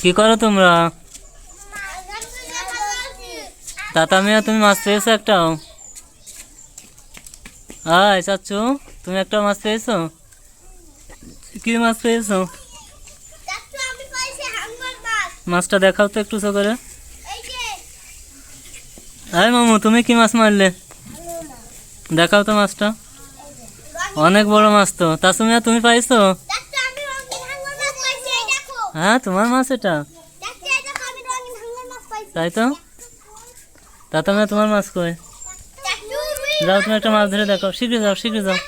কি করো তোমরা? দাদা মিয়া তুমি মাছ পেয়েছো একটাও? আয় চাচ্ছু, তুমি একটা মাছ পেয়েছো? কি মাছ পেয়েছো? মাছটা দেখাও তো একটু করে। আয় মামু, তুমি কি মাছ মারলে? দেখাও তো মাছটা। অনেক বড় মাছ তো। তাসু মিয়া তুমি পাইছো? হ্যাঁ তোমার মাছ এটা? তাই তো। তাতা মিয়া তোমার মাছ কই? যাও তুমি একটা মাছ ধরে দেখাও, শিখে যাও শিখে যাও।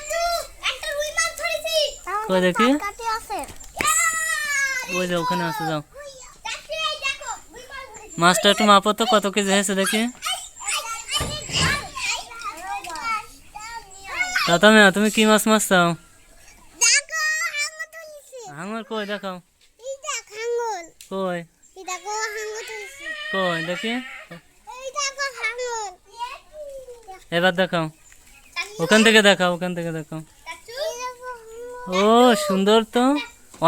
কই দেখি। ওই যে ওখানে আছে, যাও। মাছটা একটু মাপো তো, কত কেজি হয়েছে দেখি। তাতা মিয়া তুমি কি মাছ মারছাও? হাঙর কই দেখাও। কই কই দেখি। এবার দেখাও, ওখান থেকে দেখাও, ওখান থেকে দেখাও। ও সুন্দর তো,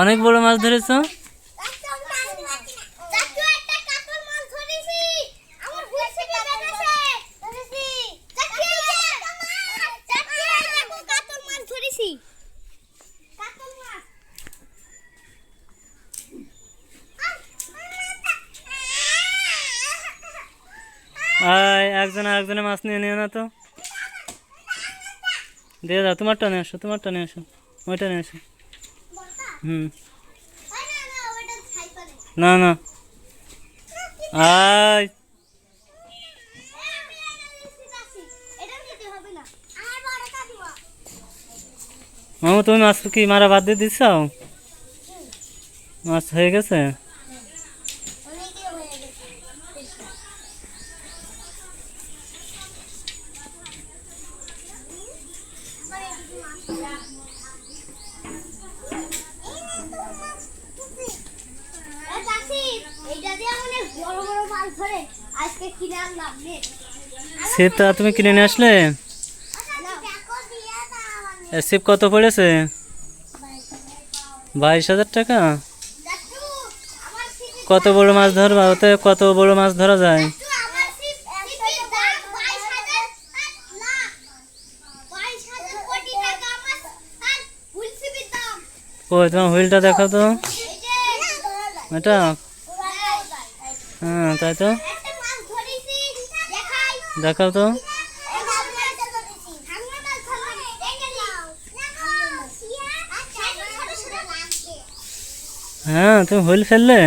অনেক বড় মাছ ধরেছো। আয় একজন আরেকজনের মাছ নিয়ে নিও না তো। দিয়ে দাও, তোমারটা নিয়ে আসো, তোমারটা নিয়ে আসো, ওইটা নিয়ে আসো। না না, আয় মামু তুমি মাছ কি মারা বাদ দিয়ে দিচ্ছ? মাছ হয়ে গেছে। ছিপটা তুমি কিনে নিয়ে আসলে? ছিপ কত পড়েছে? 22,000 টাকা। কত বড় মাছ ধরবা ওতে? কত বড় মাছ ধরা যায়? ওই তোমার হুইলটা দেখাও তো। এটা হ্যাঁ তাই তো, দেখাও তো। হ্যাঁ তুমি হুইল ফেললে।